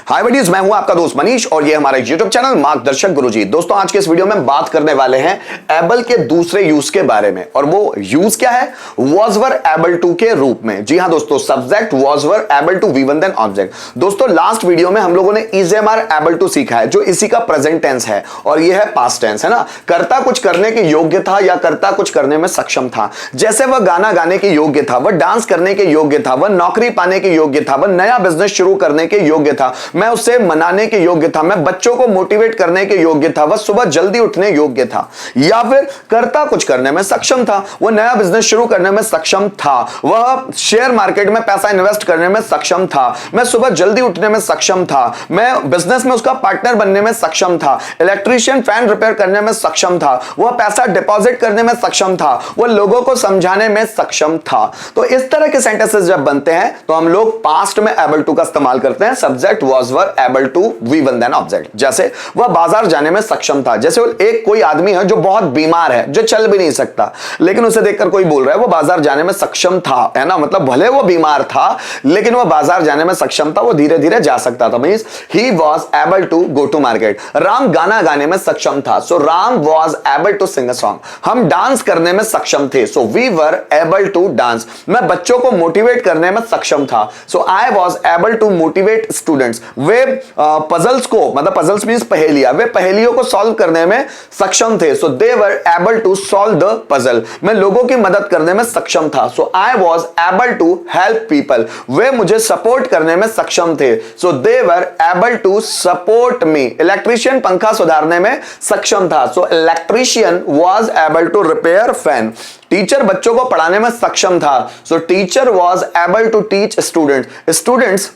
हाय buddies, मैं हूं आपका दोस्त मनीष और ये हमारा YouTube चैनल मार्गदर्शक गुरुजी। दोस्तों आज के इस वीडियो में बात करने वाले हैं एबल के दूसरे यूज के बारे में, और वो यूज क्या है? was were able to के रूप में। जी हां दोस्तों, subject was were able to V1 then object. दोस्तों लास्ट वीडियो में हम लोगों ने is am are able to सीखा है, जो इसी का प्रेजेंट टेंस है और ये है पास्ट टेंस, है ना। कर्ता कुछ करने के योग्य था या कर्ता कुछ करने में सक्षम था। जैसे वह गाना गाने के योग्य था, वह डांस करने के योग्य था, वह नौकरी पाने के योग्य था, वह नया बिजनेस शुरू करने के योग्य था, मैं उसे मनाने के योग्य था, मैं बच्चों को मोटिवेट करने के योग्य था, वह सुबह जल्दी उठने योग्य था। या फिर कर्ता कुछ करने में सक्षम था, वह नया बिजनेस शुरू करने में सक्षम था, वह शेयर मार्केट में पैसा इन्वेस्ट करने में सक्षम था, मैं सुबह जल्दी उठने में सक्षम था, मैं बिजनेस में उसका पार्टनर बनने में सक्षम था, इलेक्ट्रीशियन फैन रिपेयर करने में सक्षम था, वह पैसा डिपॉजिट करने में सक्षम था, वह लोगों को समझाने में सक्षम था। तो इस तरह के सेंटेंसेस जब बनते हैं तो हम लोग पास्ट में एबल टू का इस्तेमाल करते हैं। Subject was were able to V1 then object. जैसे वह बाजार जाने में सक्षम था। जैसे एक कोई आदमी है जो बहुत बीमार है, जो चल भी नहीं सकता, लेकिन उसे देखकर कोई बोल रहा है वो बाजार जाने में सक्षम था, है ना। मतलब भले वो बीमार था लेकिन वो बाजार जाने में सक्षम था, वो धीरे धीरे जा सकता था। Means he was able to go to market। Ram गाना गाने में सक्षम था, so Ram was able to sing a song। हम डांस करने में सक्षम थे, सो we were able to dance। मैं बच्चों को मोटिवेट करने में सक्षम था, सो I was able to motivate students। Way puzzles को, मतलब पजल्स मींस पहेलियां, वे पहेलियों को सॉल्व करने में सक्षम थे, so they were able to solve the puzzle. मैं लोगों की मदद करने में सक्षम था, so I was able to help people. वे मुझे सपोर्ट करने में सक्षम थे, so they were able to support me. Electrician पंखा सुधारने में सक्षम था, so electrician was able to repair fan. Teacher बच्चों को पढ़ाने में सक्षम था, so teacher was able to teach students. Students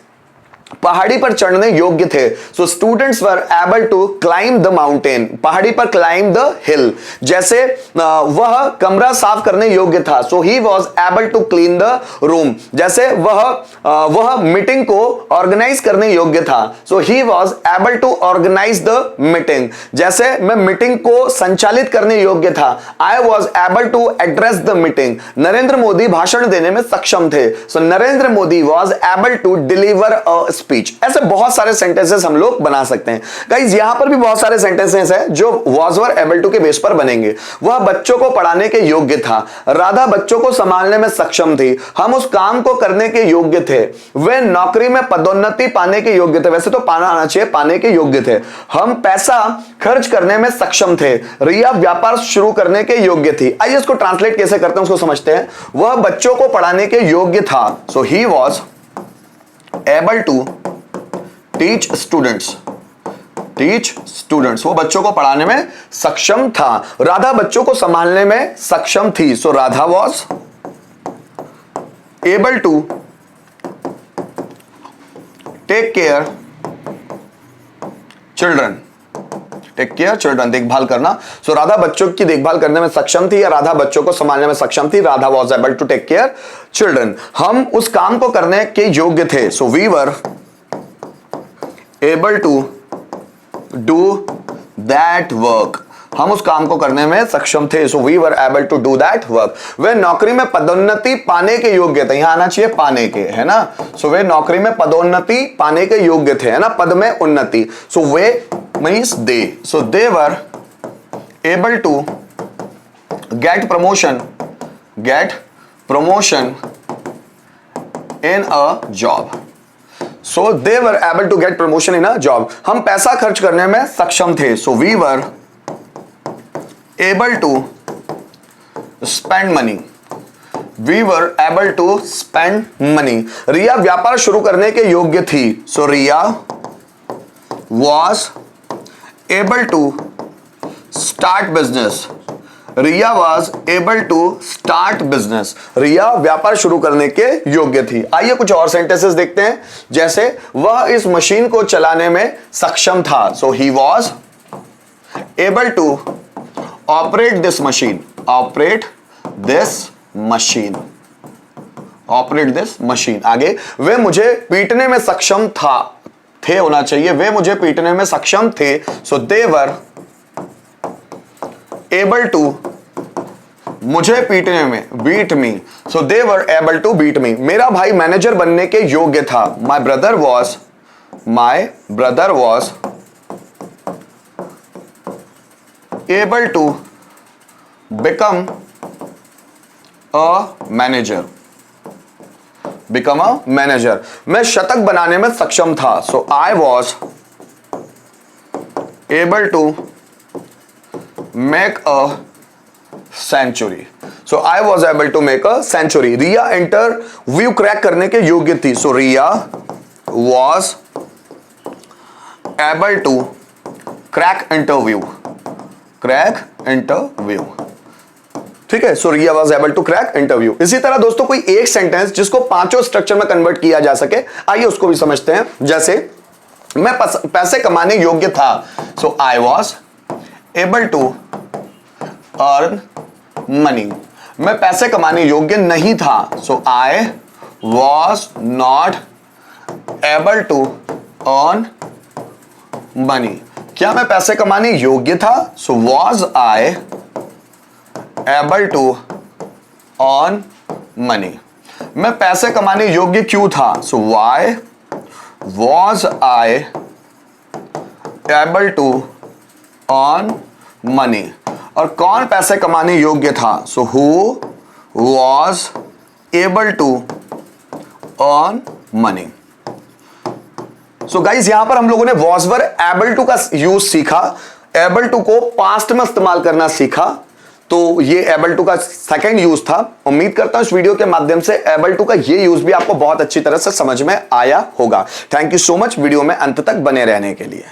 पहाड़ी पर चढ़ने योग्य थे, so students were able to climb the mountain. पहाड़ी पर क्लाइंब द हिल। जैसे वह कमरा साफ करने योग्य था, so he was able to clean the room. जैसे वह मीटिंग को ऑर्गेनाइज करने योग्य था, so he was able to organise the meeting. जैसे मैं मीटिंग को संचालित करने योग्य था, I was able to address the meeting. Narendra Modi भाषण देने में सक्षम थे, so Narendra Modi was able to deliver a speech. ऐसे बहुत सारे सेंटेंसेस हम लोग बना सकते हैं। गाइस यहां पर भी बहुत सारे सेंटेंसेस हैं जो was were able to के बेस पर बनेंगे। वह बच्चों को पढ़ाने के योग्य था, राधा बच्चों को संभालने में सक्षम थी, हम उस काम को करने के योग्य थे, वे नौकरी में पदोन्नति पाने के योग्य थे। वैसे तो पाना आना चाहिए, पाने के योग्य थे। हम पैसा खर्च करने में सक्षम थे, रिया व्यापार शुरू करने के योग्य थी। आइए इसको ट्रांसलेट कैसे करते हैं उसको समझते हैं। वह बच्चों को पढ़ाने के योग्य था, so he was able to teach students। वो बच्चों को पढ़ाने में सक्षम था। राधा बच्चों को संभालने में सक्षम थी, सो Radha was able to take care children। देखभाल करना, सो राधा बच्चों की देखभाल करने में सक्षम थी या राधा बच्चों को संभालने में सक्षम थी। Radha was able to take care children. हम उस काम को करने के योग्य थे, so we were able to do that work. हम उस काम को करने में सक्षम थे, so we were able to do that work. वे नौकरी में पदोन्नति पाने के योग्य थे, यहां आना चाहिए पाने के, है ना। सो वे नौकरी में पदोन्नति पाने के योग्य थे, है ना, पद में उन्नति। सो वे means they, so they were able to get promotion in a job. So they were able to get promotion in a job. हम पैसा खर्च करने में सक्षम थे, so we were able to spend money। We were able to spend money। रिया व्यापार शुरू करने के योग्य थी, so Riya was able to start business। Riya was able to start business। रिया व्यापार शुरू करने के योग्य थी। आइए कुछ और सेंटेंसेस देखते हैं। जैसे वह इस मशीन को चलाने में सक्षम था, सो he was able to operate this machine. आगे वे मुझे पीटने में सक्षम थे होना चाहिए, वे मुझे पीटने में सक्षम थे, so they were able to मुझे पीटने में beat me, so they were able to beat me. मेरा भाई मैनेजर बनने के योग्य था, my brother was my brother was able to become a manager. Become a manager, मैं शतक बनाने में सक्षम था। So I was able to make a century. So I was able to make a century. Riya interview crack करने के योग्य थी। So Riya was able to crack interview. Crack interview, ठीक है। So Riya was able to crack interview. इसी तरह दोस्तों कोई एक सेंटेंस जिसको पांचों स्ट्रक्चर में कन्वर्ट किया जा सके, आइए उसको भी समझते हैं। जैसे मैं पैसे कमाने योग्य था। So I was able to earn money. मैं पैसे कमाने योग्य नहीं था। So I was not able to earn money. क्या मैं पैसे कमाने योग्य था? So was I able to earn money. मैं पैसे कमाने योग्य क्यों था? So why was I able to earn money. और कौन पैसे कमाने योग्य था? So who was able to earn money. So guys यहां पर हम लोगों ने वॉज वर एबल टू का यूज सीखा, एबल टू को पास्ट में इस्तेमाल करना सीखा। तो ये एबल टू का सेकंड यूज था। उम्मीद करता हूं इस वीडियो के माध्यम से एबल टू का ये यूज भी आपको बहुत अच्छी तरह से समझ में आया होगा। Thank you so much video में अंत तक बने रहने के लिए।